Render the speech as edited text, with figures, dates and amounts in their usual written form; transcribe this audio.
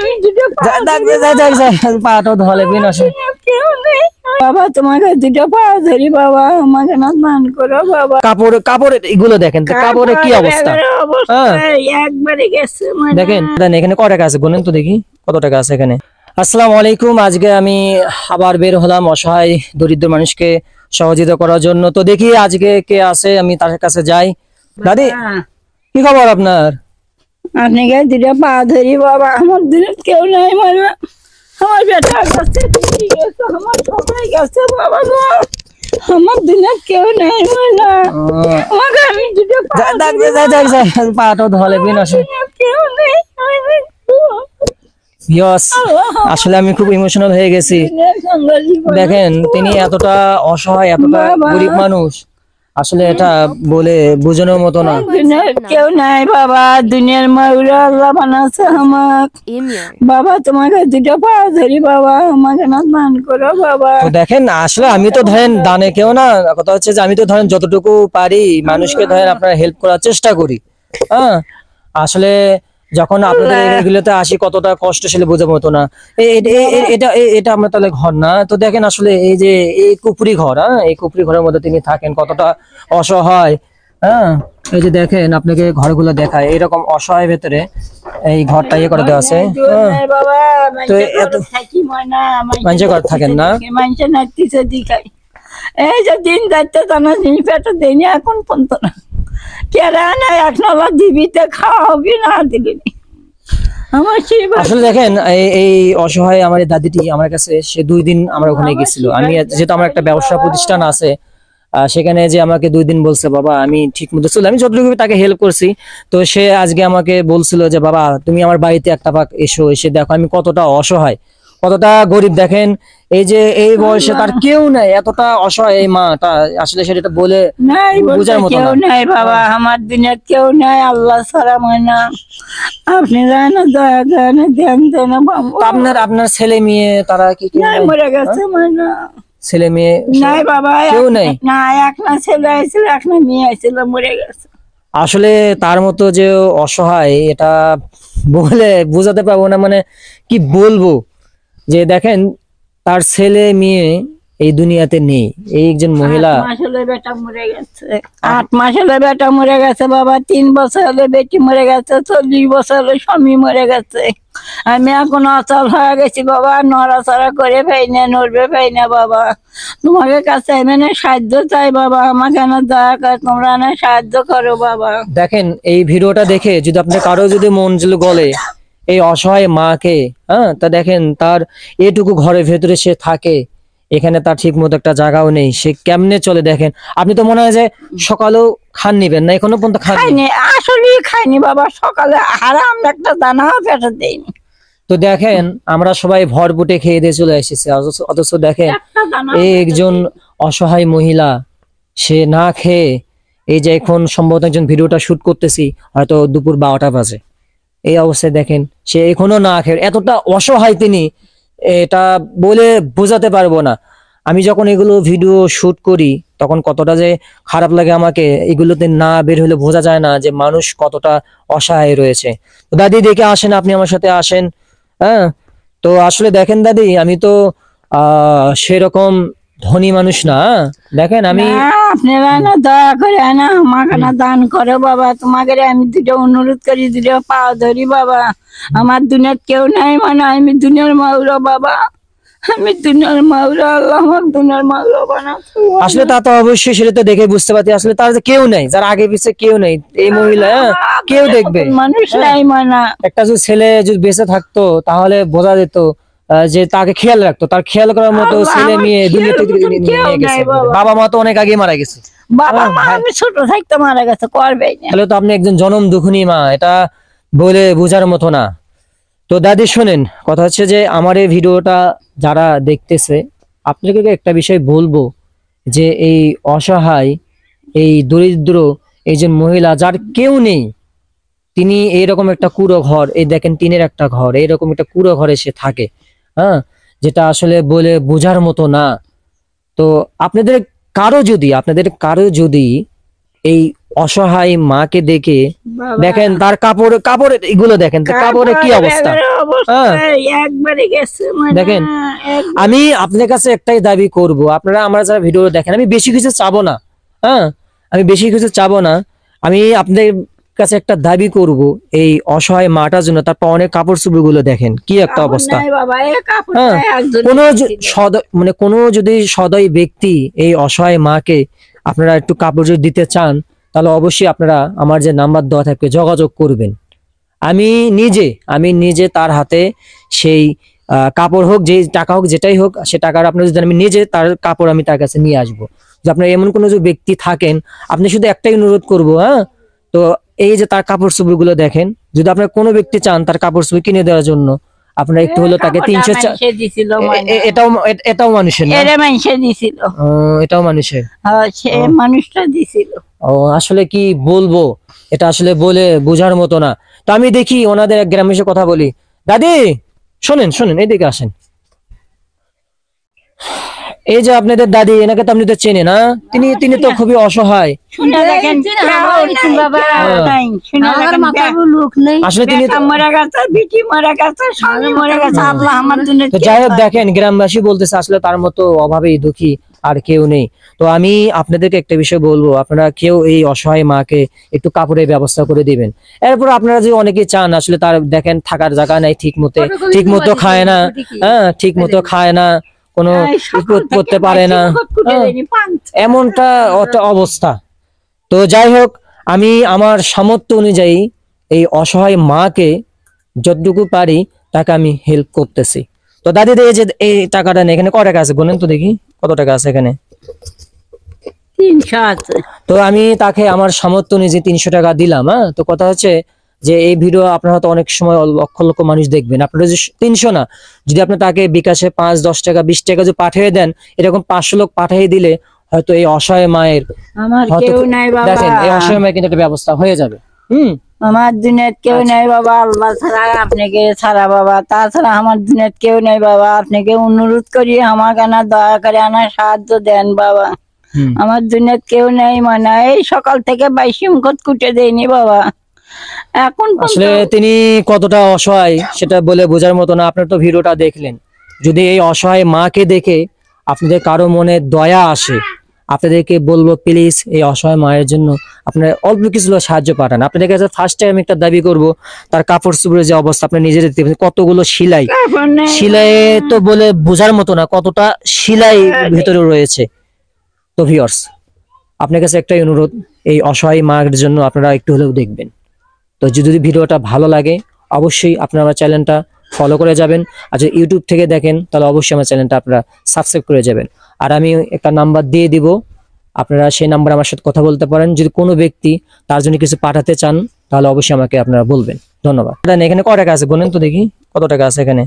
আমি দুটো পাটা ধলে বিন আসে কেউ নেই বাবা, তোমাকে দুটো পা ধরি বাবা, আমাকে না দান করো বাবা। কাপড় কাপড় এগুলো দেখেন তো, কাপড়ের কি অবস্থা একবারে গেছে দেখেন। এখানে কত টাকা আছে গুনেন তো দেখি, কত টাকা আছে এখানে। আসসালামু আলাইকুম। আজকে আমি আবার বের হলাম অসহায় দরিদ্র মানুষকে সহযোগিতা করার জন্য। তো দেখি আজকে কে আছে, আমি তার কাছে যাই। দাদি কি খবর আপনার? আপনি কে দুটো পা ধরি বাবা, আমার দিনে কেউ নাই মানে আমার বেটা গেছে, আমার সবাই গেছে বাবা গো, আমার দিনে কেউ নাই মানে আমাকে আমি দুটো পাটা ধলে বিন আসে কেউ নেই। আসলে আমি খুব ইমোশনাল হয়ে গেছি। দেখেন তিনি এতটা অসহায়, এতটা গরিব মানুষ, আসলে এটা বলে বোঝানোর মতো না। কেউ নাই বাবা, দুনিয়ার মাউরা আল্লাহ বানাচ্ছে আমাকে বাবা, তোমাকে দুটো পা ধরি বাবা, আমাকে না দান করো বাবা। তো দেখেন আসলে আমি তো ধরেন দানে কেউ না, কথা হচ্ছে যে আমি তো ধরেন যতটুকু পারি মানুষকে ধরেন আপনার হেল্প করার চেষ্টা করি। হ্যাঁ আসলে যখন আপনাদের এগুলোতে আসি কতটা কষ্ট ছিল বোঝার মতো না। এটা এটা আমরা তাহলে ঘর না। তো দেখেন আসলে এই যে এই কুপুরি ঘর, হ্যাঁ এই কুপুরি ঘরের মধ্যে তিনি থাকেন, কতটা অসহায়। হ্যাঁ এই যে দেখেন আপনাকে ঘরগুলো দেখায়, এরকম অসহায় ভেতরে এই ঘরটা ইয়ে করে দেওয়া আছে। তো এত মানুষের ঘর থাকেন না, মানুষের নাচতেছে দিকাই, এই যে দিন যাচ্ছে জানা জিনিস পেটে দেয়নি এখন পর্যন্ত না, কেরা না এক নলা দিবিতে খাওয়া হবে না দিলি। আসলে দেখেন এই অসহায় আমার দাদিটি আমার কাছে, সে 2 দিন আমার ওখানে গেছিল। আমি যেহেতু আমার একটা ব্যবসা প্রতিষ্ঠান আছে, সেখানে যে আমাকে 2 দিন বলছে বাবা আমি ঠিক মতো চলে, আমি যতটুকু তাকে হেল্প করছি। তো সে আজকে আমাকে বলছিল যে বাবা তুমি আমার বাড়িতে একটা পাক এসো, এসে দেখো আমি কতটা অসহায়, কতটা গরিব। দেখেন এই যে এই বয়সে তার কেউ নাই, এতটা অসহায় এই মাটা, আসলে সেটা বলে বোঝার মতো কেউ নাই বাবা, আমার দিনের কেউ নাই আল্লাহ ছাড়া ময়না। আপনি জানেন দয়া করেন ধ্যান দেন বাবা। আপনার ছেলে মেয়ে তারা কি মরে গেছে ময়না? ছেলে মেয়ে নাই বাবা, কেউ নাই। না একটা ছেলে আইছিল, একটা মেয়ে আইছিল, মরে গেছে। আসলে তার মতো যে অসহায় এটা বলে বোঝাতে পারবো না, মানে কি বলবো। যে দেখেন তার ছেলে মেয়ে এই দুনিয়াতে নেই, এই একজন মহিলা 8 মাস হলে বেটা মরে গেছে, 8 মাস হলে বেটা মরে গেছে বাবা, 3 বছর হলে বেটি মরে গেছে, 40 বছর হলে স্বামী মরে গেছে। আমি এখন অচল হয়ে গেছি বাবা, নড়াচড়া করে পাই না, নড়বে পাই না বাবা। তোমাকে কাছে মানে সাহায্য চাই বাবা, আমাকে না দয়া করে তোমরা না সাহায্য করো বাবা। দেখেন এই ভিডিওটা দেখে যদি আপনার কারো যদি মন গলে এই অসহায় মাকে, হ্যাঁ তা দেখেন তার এটুকু ঘরের ভেতরে সে থাকে, এখানে তার ঠিক মতো একটা জায়গাও নেই, সে কেমনে চলে। দেখেন আপনি তো মনে হয় যে সকালেও খান নিবেন না, এখনো পর্যন্ত খাইনি, আসলে খাইনি বাবা, সকালে হারাম একটা দানা পেটে দেয়নি। তো দেখেন আমরা সবাই ভরপুটে খেয়ে দিয়ে চলে এসেছি, অথচ দেখেন এই একজন অসহায় মহিলা, সে না খেয়ে, এই যে এখন সম্ভবত একজন ভিডিওটা শুট করতেছি, হয়তো দুপুর 12টা বাজে, এই অবস্থায় দেখেন সে এখনো না খেয়ে, এতটা অসহায় তিনি, এটা বলে বোঝাতে পারবো না। আমি যখন এগুলো ভিডিও শুট করি তখন কতটা যে খারাপ লাগে আমাকে, এগুলোতে না বের হলে বোঝা যায় না যে মানুষ কতটা অসহায় রয়েছে। তো দাদি দেখে আসেন, আপনি আমার সাথে আসেন। হ্যাঁ তো আসলে দেখেন দাদি আমি তো সেরকম ধনী মানুষ না, দেখেন আমি। আপনারা না দয়া করে না আমাকে না দান করো বাবা, তোমাকে আমি দুটো অনুরোধ করি, দুটো পা ধরি বাবা, আমার দুনিয়ার কেউ নাই মানে আমি দুনিয়ার মাউরা বাবা, আমি দুনিয়ার মাউরা, আল্লাহ আমার দুনিয়ার মাউরা বানাচ্ছে। আসলে তা তো অবশ্যই, সেটা তো দেখে বুঝতে পারছি আসলে তার কেউ নাই, যার আগে পিছিয়ে কেউ নেই এই মহিলা, কেউ দেখবে মানুষ নাই মানে। একটা যদি ছেলে যদি বেঁচে থাকতো তাহলে বোঝা যেত যে তাকে খেয়াল রাখতো, তার খেয়াল করার মতো ছেলে মেয়ে দুনিয়া থেকে নিয়ে গেছে। বাবা মা তো অনেক আগে মারা গেছে, বাবা মা আমি ছোট থাকতে মারা গেছে, করবে না। তাহলে তো আপনি একজন জনম দুঃখিনী মা, এটা বলে বোঝার মতো না। তো দাদি শোনেন, কথা হচ্ছে যে আমার এই ভিডিওটা যারা দেখতেছে, আপনাকে একটা বিষয় বলবো যে এই অসহায়, এই দরিদ্র, এই যে মহিলা যার কেউ নেই, তিনি এইরকম একটা কুড়ো ঘর, এই দেখেন টিনের একটা ঘর, এইরকম একটা কুড়ো ঘরে সে থাকে, হ্যাঁ যেটা আসলে বলে বোঝার মতো না। তো আপনাদের কারো যদি এই অসহায় মাকে দেখে বাবা। দেখেন তার কাপড় এগুলো দেখেন তো কাপড়ের কি অবস্থা। হ্যাঁ। একবারে গেছে মানে দেখেন, আমি আপনার কাছে একটাই দাবি করব, আপনারা আমরা যারা ভিডিও দেখেন, আমি বেশি কিছু চাবো না। হ্যাঁ, আমি বেশি কিছু চাবো না। আমি আপনাদের কাছে একটা দাবি করব, এই অসহায় মাটার জন্য তার অনেক কাপড় চোপড় গুলো দেখেন কি একটা অবস্থা। বাবা এই কাপড় হ্যাঁ, একজন কোনো যদি সদয় ব্যক্তি এই অসহায় মাকে আপনারা একটু কাপড় যদি দিতে চান, তাহলে অবশ্যই আপনারা আমার যে নাম্বার দেওয়া থাকবে যোগাযোগ করবেন। আমি নিজে তার হাতে সেই কাপড় হোক, যে টাকা হোক, যেটাই হোক, সে টাকার আপনার যদি আমি নিজে তার কাপড় আমি তার কাছে নিয়ে আসবো। যদি আপনার এমন কোনো যে ব্যক্তি থাকেন, আপনি শুধু একটাই অনুরোধ করব, হ্যাঁ, তো এই যে তার কাপড় চোপড় গুলো দেখেন, যদি আপনার কোনো ব্যক্তি চান তার কাপড় চোপড় কিনে দেওয়ার জন্য, আপনারা একটু হলো তাকে 300 এটাও মানুষের না? এটাও মানুষের। সে মানুষটা দিছিল। ও আসলে কি বলবো, এটা আসলে বলে বোঝার মতো না। তো আমি দেখি ওনাদের এক গ্রামে এসে কথা বলি। দাদি শোনেন এইদিকে আসেন। এই যে আপনাদের দাদি, এনাকে তো আপনি তো চেনেন না? তিনি তো খুবই অসহায়। শুনে দেখেন বাবা নাই, শুনে দেখেন লোক নেই। আসলে তিনি মরে গেছে, বিটি মরে গেছে, স্বামী মরে গেছে, আল্লাহ আমার জন্য। তো যাই হোক, দেখেন গ্রামবাসী বলতেছে আসলে তার মতো অভাবেই দুঃখী আর কেউ নেই। তো আমি আপনাদেরকে একটা বিষয় বলবো, আপনারা কেউ এই অসহায় মাকে একটু কাপড়ের ব্যবস্থা করে দিবেন। এরপর আপনারা যে অনেকে চান, আসলে তার দেখেন থাকার জায়গা নাই, ঠিক মতো খায় না, হ্যাঁ, ঠিক মতো খায় না, কোনো করতে পারে না, এমনটা অবস্থা। তো যাই হোক, আমি আমার সামর্থ্য অনুযায়ী এই অসহায় মাকে যতটুকু পারি তাকে আমি হেল্প করতেছি। তো দাদি এই যে এই টাকাটা নেই, এখানে কত টাকা আছে বলেন তো দেখি, কত টাকা আছে এখানে? 300 আছে। তো আমি তাকে আমার সামর্থ্য অনুযায়ী 300 টাকা দিলাম। হ্যাঁ, তো কথা হচ্ছে যে এই ভিডিও আপনারা হয়তো অনেক সময় লক্ষ লক্ষ মানুষ দেখবেন, আপনারা যে 300 না, যদি আপনি তাকে বিকাশে 5, 10 টাকা, 20 টাকা যদি পাঠিয়ে দেন, এরকম 500 লোক পাঠিয়ে দিলে হয়তো এই অসহায় মায়ের আমার কেউ নাই বাবা। দেখেন এই অসহায় মায়ের কিন্তু একটা ব্যবস্থা হয়ে যাবে। আমার দুনিয়াত কেউ নাই বাবা, আল্লাহ ছাড়া, আপনাকে ছাড়া বাবা, তাছাড়া আমার দুনিয়াত কেউ নাই বাবা। আপনাকে অনুরোধ করি আমার কানা দয়া করে আনার সাহায্য দেন বাবা। আমার দুনিয়াত কেউ নেই, মানে এই সকাল থেকে 22 মুখত কুটে দেয়নি বাবা। এখন আসলে তিনি কতটা অসহায় সেটা বলে বোঝার মতো না। আপনার তো ভিডিওটা দেখলেন, যদি এই অসহায় মাকে দেখে আপনাদের কারো মনে দয়া আসে, আপনাদেরকে বলবো প্লিজ এই অসহায় মায়ের জন্য আপনারা অল্প কিছু সাহায্য পাঠান। আপনাদের কাছে ফার্স্ট টাইম একটা দাবি করব, তার কাপড় চোপড়ের যে অবস্থা আপনি নিজে দেখতে পাচ্ছেন, কতগুলো সিলাই তো বলে বোঝার মতো না, কতটা সিলাই ভিতরে রয়েছে। তো ভিউয়ার্স, আপনার কাছে একটাই অনুরোধ, এই অসহায় মায়ের জন্য আপনারা একটু হলেও দেখবেন। তো যদি ভিডিওটা ভালো লাগে অবশ্যই আপনারা আমার চ্যানেলটা ফলো করে যাবেন, আর যদি ইউটিউব থেকে দেখেন তাহলে অবশ্যই আমার চ্যানেলটা আপনারা সাবস্ক্রাইব করে যাবেন। আর আমি একটা নাম্বার দিয়ে দিব, আপনারা সেই নাম্বারে আমার সাথে কথা বলতে পারেন। যদি কোনো ব্যক্তি তার জন্য কিছু পাঠাতে চান তাহলে অবশ্যই আমাকে আপনারা বলবেন। ধন্যবাদ। এখানে কত টাকা আছে বলেন তো দেখি, কত টাকা আছে এখানে?